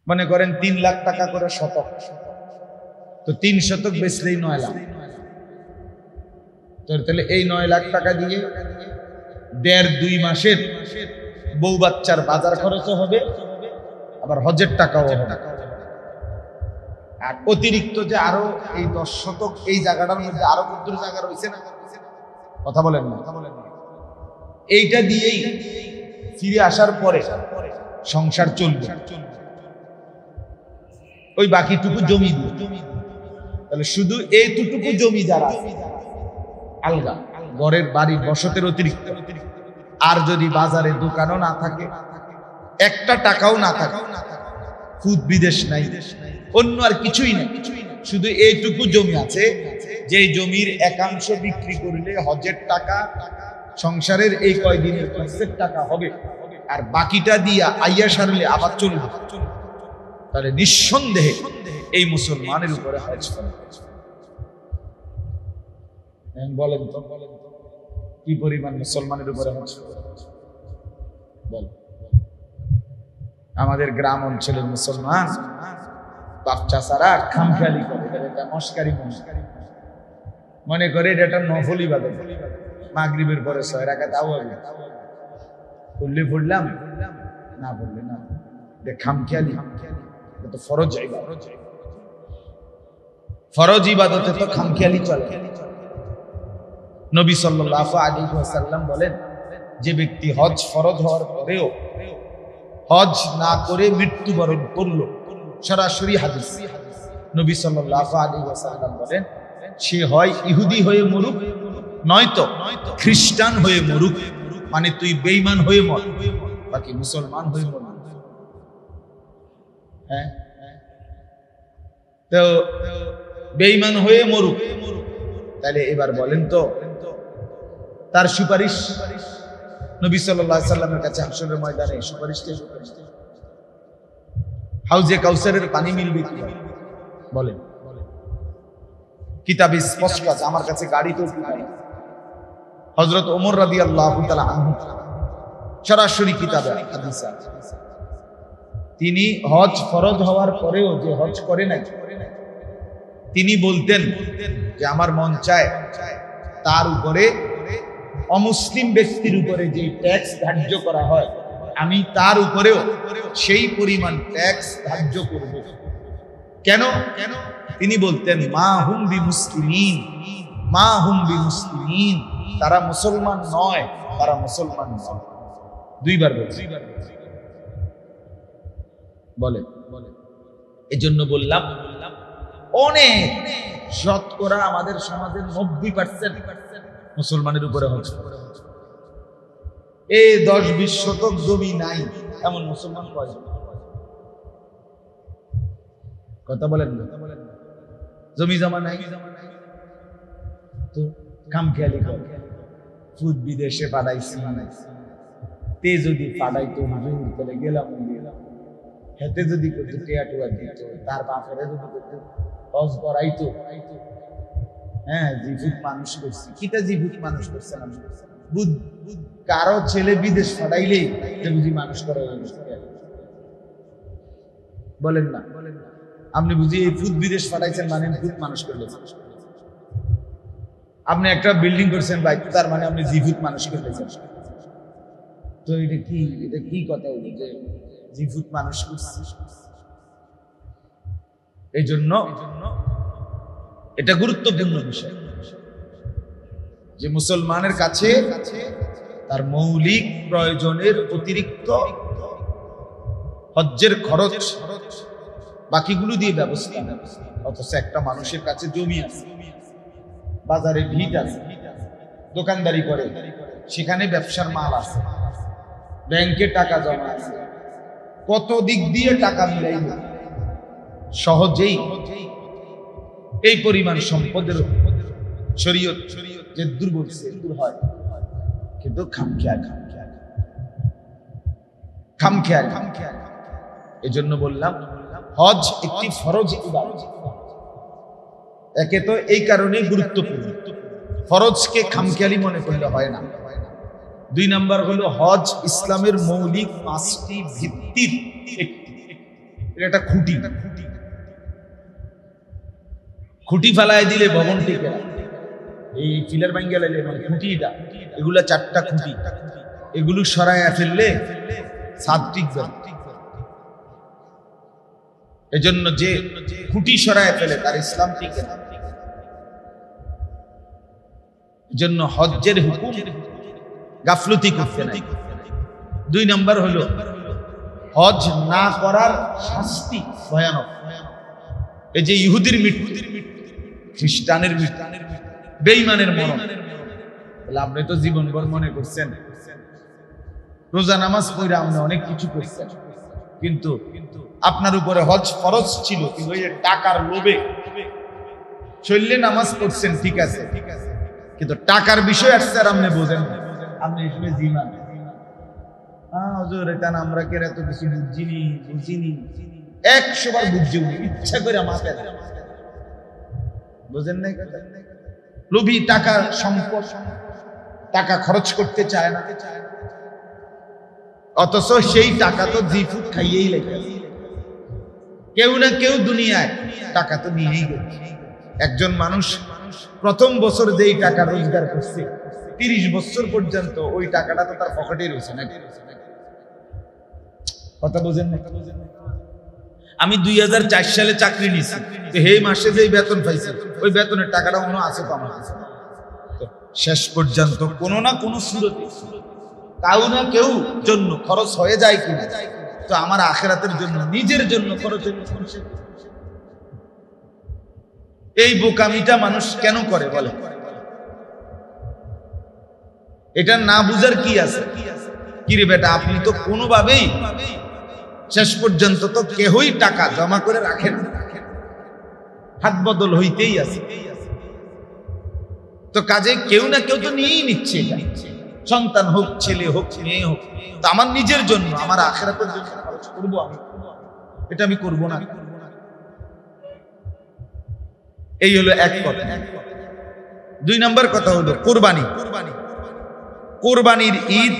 মনে করেন 3 লাখ টাকা করে শতক, তো 3 শতক বেচলেই 9 লাখ। তাহলে এই 9 লাখ টাকা দিয়ে 1.5-2 মাসের বউ বাচ্চার বাজার খরচও হবে, আবার হজের টাকাও হবে। আর অতিরিক্ত যে আরো এই 10 শতক এই জায়গাটার মধ্যে আরো কত জায়গা রয়েছে না, কথা বলেন না, এইটা দিয়েই ফিরে আসার পরে সংসার চলবে ওই বাকিটুকু জমি দিয়ে। তাহলে শুধু এইটুকু জমি যারা আলগা, ঘরের বাড়ি বসতের অতিরিক্ত, আর যদি বাজারে দোকানও না থাকে, একটা টাকাও না থাকে, খুদ বিদেশ নাই, অন্য আর কিছুই নেই, শুধু এইটুকু জমি আছে, যে জমির একাংশ বিক্রি করলে হজের টাকা, সংসারের এই কয়দিনের খরচের টাকা হবে, আর বাকিটা দিয়া আইয়া সারলে আবার চলবে। তাহলে নিঃসন্দেহে এই মুসলমানের উপরে হজ ফরজ। বলেন তো কি পরিমাণ মুসলমানের উপরে হজ ফরজ? বল। আমাদের গ্রাম অঞ্চলের মুসলমান বাচ্চা সারা খামখেয়ালি করে, এটা মস্কারি মনে করে এটা একটা নফল ইবাদত। মাগরিবের পরে 6 রাকাত আওয়ামী পড়লে পড়লাম, না পড়লে না, খামখেয়ালি। এটা তো ফরজ ইবাদত, ফরজ ইবাদতে তো খামখেয়ালি চলে। নবী সাল্লাল্লাহু আলাইহি ওয়াসাল্লাম বলেন, যে ব্যক্তি হজ ফরজ হওয়ার পরেও হজ না করে মৃত্যুবরণ করলো, সরাসরি হাদিস, নবী সাল্লাল্লাহু আলাইহি ওয়াসাল্লাম বলেন, সে হয় ইহুদি হয়ে মরুক, নয়তো খ্রিস্টান হয়ে মরুক, মানে তুই বেঈমান হয়ে মর, বাকি মুসলমান হয়ে মর। হ্যাঁ, তো বেঈমান হয়ে মরুক, তাহলে এবার বলেন তো তার সুপারিশ নবী সাল্লাল্লাহু আলাইহি ওয়াসাল্লামের কাছে হাসরের ময়দানে সুপারিশ কে? হাউজে কাউসারের পানি মিলবে কি বলেন? কিতাবে স্পষ্ট আছে, আমার কাছে গাড়ি তো হযরত ওমর রাদিয়াল্লাহু তাআলা আনহু সরাসরি কিতাবে হাদিস আছে, তিনি হজ ফরজ হওয়ার পরেও যে হজ করে নাই, তিনি বলতেন যে আমার মন চায় তার উপরে অমুসলিম ব্যক্তির উপরে যে ট্যাক্স ধার্য করা হয়, আমি তার উপরেও সেই পরিমাণ ট্যাক্স ধার্য করব। কেন? তিনি বলতেন, মা হুম বিমুসলিমিন, মা হুম বিমুসলিমিন, তারা মুসলমান নয়, তারা মুসলমান নয়। 2 বার বলে। এজন্য বললাম, অনেক শতকরা আমাদের সমাজের 90% মুসলমানের উপরে হজ। এই 10-20 শতক জমি নাই এমন মুসলমান কয়জন? কথা বলেন না, জমি জমা নাই তো খামখেয়ালি করে, খুদ বিদেশে পাঠাইছি, তে যদি পাঠাইতো হুজুর বলে গেলাম, হেতে যদি করতো টিয়া টুয়া দিত, তার বাপরে যদি করতো হজ করাইতো, হ্যাঁ জিভুত মানুষ করছি, কিটা জিভুত মানুষ করছে না, কারো ছেলে বিদেশ পাঠাইলেই বুঝি মানুষ করা বলেন না, আপনি বুঝি এই ফুট বিদেশ পাঠাইছেন মানে ফুট মানুষ করলেন। আপনি একটা বিল্ডিং করছেন ভাই, তার মানে আপনি জিভুত মানুষ করতেছেন। তো এটা কি কথা হইল যে জিভুত মানুষ করছে? এই জন্য এটা গুরুত্বপূর্ণ বিষয় যে মুসলমানের কাছে তার মৌলিক প্রয়োজনের অতিরিক্ত হজ্জের খরচ বাকিগুলো দিয়ে ব্যবস্থা, অথচ একটা মানুষের কাছে জমি আছে, বাজারে ভিট আছে, দোকানদারি করে, সেখানে ব্যবসার মাল আছে, ব্যাংকে টাকা জমা আছে, কত দিক দিয়ে টাকা মিলাইল, সহজেই এই পরিমাণ সম্পদের শরীয়ত যে দুর্বল দূর হয়, কিন্তু খামখেয়াল। এজন্য বললাম হজ একটি ফরজ ইবাদত। একে তো এই কারণে গুরুত্বপূর্ণ, ফরজকে খামখেয়ালি মনে করলে হয় না। 2 নাম্বার হলো হজ ইসলামের মৌলিক 5টি ভিত্তির একটি। এটা একটা খুঁটি, খুঁটি ফেলায় দিলে ভবন টিকে না। এই পিলার ভাঙ্গা লাগলে মানে খুঁটিটা, এগুলা 4টা খুঁটি, এগুলো সরাইয়া ফেললে ছাদ টিকবে। এজন্য যে খুঁটি সরাইয়া ফেলে তার ইসলাম টিকে না। এজন্য হজ্জের হুকুম গাফলতি করতে নাই। 2 নম্বর হলো হজ না করার শাস্তি ভয়ানক। এই যে ইহুদির মৃত্যু, খ্রিস্টানের মৃত্যু, বেঈমানের মরণ, তাহলে আপনি তো জীবনভর মনে করছেন রোজা নামাজ পড়ে আপনি অনেক কিছু করছেন, কিন্তু আপনার উপরে হজ ফরজ ছিল, কিন্তু ওই টাকার লোভে শরীরে নামাজ পড়ছেন ঠিক আছে, কিন্তু টাকার বিষয় আসছে আর আপনি বোঝেন না, আপনি এসবে জিমান হুজুর এটা আমরা কে এত কিছু বুঝিনি 100 বার বুঝছি, ইচ্ছা করে মাথায় বুঝেন নাই কথা। লোভী, টাকার সম্পদ, টাকা খরচ করতে চায় না, অথচ সেই টাকা তো জিফুট খাইয়েই লেগে। কেউ না কেউ দুনিয়ায় টাকা তো নিয়েই গেছে। একজন মানুষ প্রথম বছর যেই টাকা রোজগার করছে 30 বছর পর্যন্ত ওই টাকাটা তো তার পকেটে রয়েছে নাকি? কথা বোঝেন না? আমি 2004 সালে চাকরি নিয়েছি, তো এই মাসে যেই বেতন পাইছি ওই বেতনের টাকাটা মনে আছে তো আমার কাছে। শেষ পর্যন্ত কোনো না কোনো সুরতে কাউ না কেউ জন্য খরচ হয়ে যায় কিনা, তো আমার আখিরাতের জন্য, নিজের জন্য খরচ হয়ে। এই বোকামিটা মানুষ কেন করে বলে? এটা না বুঝার কি আছে? কি রে বেটা, আপনি তো কোনোভাবেই শেষ পর্যন্ত তো কেহই টাকা জমা করে রাখেন, হাত বদল হইতেই আছে, তো কাজে কেউ না কেউ তো নিয়েই নিচ্ছে। সন্তান হোক, ছেলে হোক, মেয়ে হোক, তো আমার নিজের জন্য, আমার আখিরাতের জন্য খরচ করবো আমি, এটা আমি করবো না। এই হলো এক কথা। 2 নম্বর কথা হলো কোরবানি। কোরবানির ঈদ,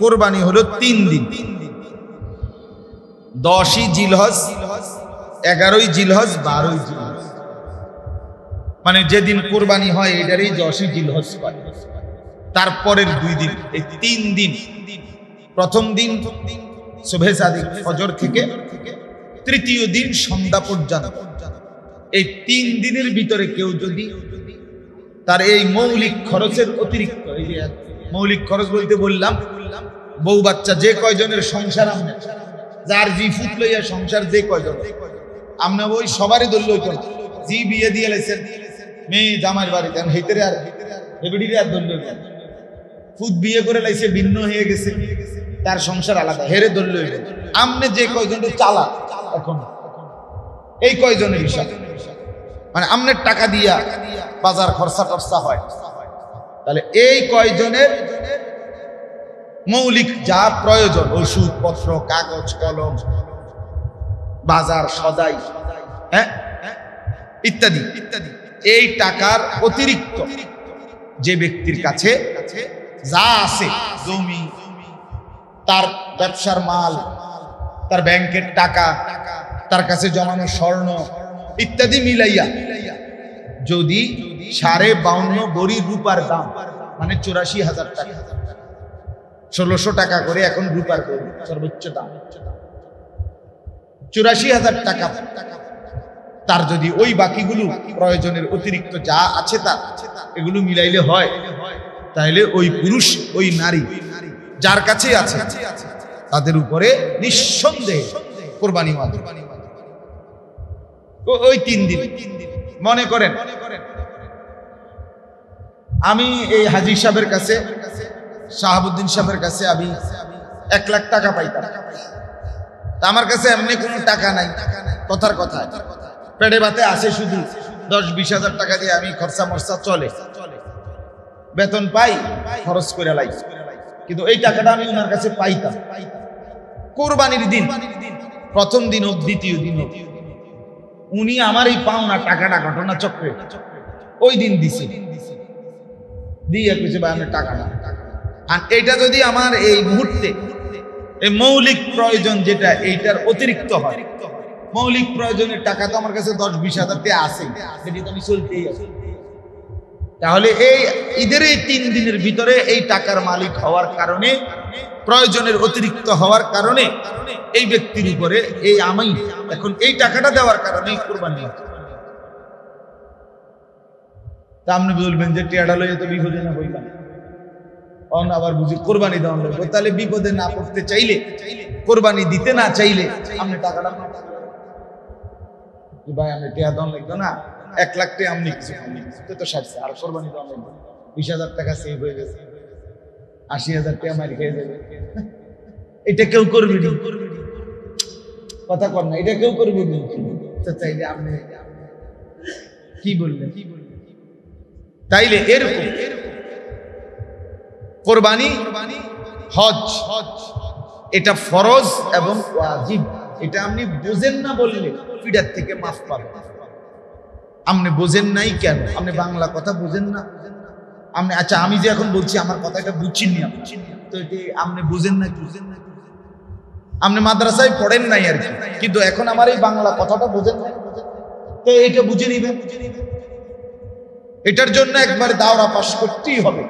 কোরবানি হলো 3 দিন, 10ই জিলহজ, 11ই জিলহজ, 12ই জিলহজ। মানে যেদিন কোরবানি হয় এটারই 10ই জিলহজ পায়। তারপরের 2 দিন, এই 3 দিন, প্রথম দিন সুবহে সাদিক ফজর থেকে তৃতীয় দিন সন্ধ্যা পর্যন্ত, এই 3 দিনের ভিতরে কেউ যদি তার এই মৌলিক খরচের অতিরিক্ত, এই যে মৌলিক খরচ বলতে বললাম, বউ বাচ্চা যে কয়জনের সংসার, আমরা যার জি ফুট লইয়া সংসার যে কয়জন, আমরা ওই সবারই দল লইত না। জি বিয়ে দিয়ে লাইছেন মেয়ে জামাইর বাড়িতে, হেতেরে আর হেবড়িরে আর দল লইত, ফুট বিয়ে করে লাইছে, ভিন্ন হয়ে গেছে, তার সংসার আলাদা, হেরে দল লইল। আমনে যে কয়জনের চালা এখন এই কয়জনের হিসাব, মানে আমনের টাকা দিয়া বাজার খরচা টরচা হয়, তাহলে এই কয়জনের মৌলিক যা প্রয়োজন, ওষুধপত্র, কাগজ কলম, বাজার সদাই, হ্যাঁ ইত্যাদি ইত্যাদি, এই টাকার অতিরিক্ত যে ব্যক্তির কাছে যা আছে, জমি, তার ব্যবসার মাল, তার ব্যাংকের টাকা, তার কাছে জমানো স্বর্ণ ইত্যাদি মিলাইয়া যদি 52.5 ভরি রূপার দাম, মানে 84,000 টাকা, 1600 টাকা করে এখন রূপার ভরি সর্বোচ্চ দাম, 84,000 টাকা, তার যদি ওই বাকিগুলো প্রয়োজনের অতিরিক্ত যা আছে তার এগুলো মিলাইলে হয়, তাহলে ওই পুরুষ, ওই নারী যার কাছে আছে তাদের উপরে নিঃসন্দেহে কোরবানি ওয়াজিব। ওই 3 দিন মনে করেন আমি এই হাজী সাহেবের কাছে, শাহাবুদ্দিন সাহেবের কাছে আমি 1 লাখ টাকা পাইতাম, তা আমার কাছে এমনি কোনো টাকা নাই, কথার কথা পেটে ভাতে আসে শুধু 10-20 হাজার টাকা দিয়ে আমি খরচা মরচা চলে, বেতন পাই, খরচ করে লাই, কিন্তু এই টাকাটা আমি ওনার কাছে পাইতাম। কোরবানির দিন প্রথম দিন হোক, দ্বিতীয় দিন হোক, উনি আমার এই পাওনা টাকাটা ঘটনা চক্রে ওই দিন দিছে, দিয়ে কিছু ভাই আমার টাকা না, আর এটা যদি আমার এই মুহূর্তে এই মৌলিক প্রয়োজন যেটা এইটার অতিরিক্ত হয়। মৌলিক প্রয়োজনের টাকা তো আমার কাছে 10-20 হাজার টাকা আছে, সেটি তো আমি চলতেই আছি। তাহলে এই ঈদের এই 3 দিনের ভিতরে এই টাকার মালিক হওয়ার কারণে, প্রয়োজনের অতিরিক্ত হওয়ার কারণে এই ব্যক্তির উপরে এই আমি এখন এই টাকাটা দেওয়ার কারণে কোরবানি হচ্ছে। তা আপনি বলবেন যে টিয়াডা লইয়া তো বিপদে না বললাম, আবার বুঝি কোরবানি দেওয়া লাগবে। তাহলে বিপদে না পড়তে চাইলে, কোরবানি দিতে না চাইলে আপনি টাকাটা ভাই আমি টিয়া দেওয়া লাগতো না, 1 লাখ টাকা আপনি কিছু তো সারছে, আর কোরবানি দেওয়া লাগবে 20,000 টাকা সেভ হয়ে গেছে, 80,000 টাকা মারি খেয়ে যাবে। এটা কেউ করবি না, কথা কর না, এটা কেউ করবি না। তো চাইলে আপনি কি বললেন? তাইলে এরকম কোরবানি, হজ এটা ফরজ এবং ওয়াজিব। এটা আপনি বুঝেন না বললে ফিডার থেকে মাফ পাবেন। আপনি বুঝেন নাই কেন? আপনি বাংলা কথা বুঝেন না আপনি। আচ্ছা আমি যে এখন বলছি আমার কথাটা বুঝছেন না, তো এটি আপনি বুঝেন না কি? আপনি মাদ্রাসায় পড়েন নাই আর কি, কিন্তু এখন আমার এই বাংলা কথাটা বুঝেন না, তো এটা বুঝে নিবেন। এটার জন্য একবার দাওরা পাস করতেই হবে,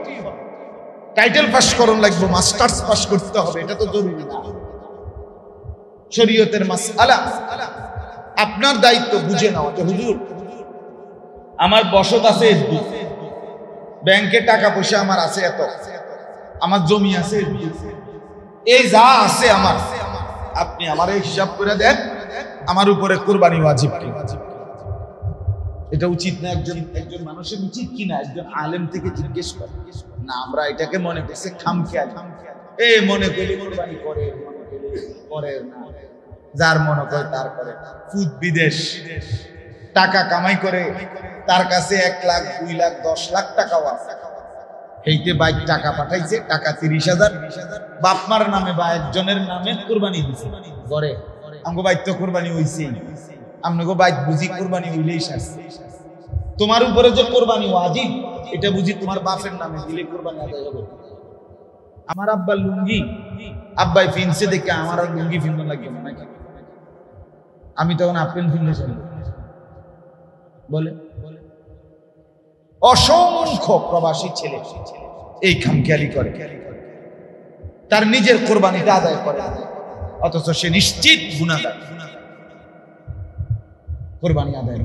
টাইটেল পাস করুন লাগবে, মাস্টার্স পাস করতে হবে, এটা তো জরুরি না। শরীয়তের মাসআলা আপনার দায়িত্ব বুঝে নেওয়া যে হুজুর আমার বসত আছে, ব্যাংকে টাকা পয়সা আমার আছে এত, আমার জমি আছে, এই যা আছে আমার, আপনি আমার হিসাব করে দেন, আমার উপরে কুরবানি ওয়াজিব কি? এটা উচিত না? একজন মানুষের উচিত কিনা একজন আলেম থেকে জিজ্ঞেস করে না? আমরা এটাকে মনে করছে খামখেয়ালি, মনে করলে কুরবানি করে, করে না, যার মনে করে তার করে। ফুদ বিদেশ টাকা কামাই করে, তার কাছে 1 লাখ 2 লাখ 10 লাখ টাকাও আছে, এইতে বাইক টাকা পাঠাইছে, টাকা 30,000 বাপমার নামে বা একজনের নামে কুরবানি দিছে ঘরে। আমগো বাইক তো কুরবানি হইছে, আমগো বাইক বুঝি কুরবানি হইলেই শাস্তি। তোমার উপরে যে কুরবানি ওয়াজিব, এটা বুঝি তোমার বাপের নামে দিলে কুরবানি আদায় হবে। আমার আব্বার লুঙ্গি আব্বাই ফিনছে দেখে আমার আর লুঙ্গি ফিনতে লাগবে নাকি? আমি তখন আপেল ফিনতে চাই বলে। অসংখ্য প্রবাসী ছেলে এই খামখেয়ালি করে, তার নিজের কোরবানিটা আদায় করে, অথচ সে নিশ্চিত গুনাহগার। কোরবানি আদায়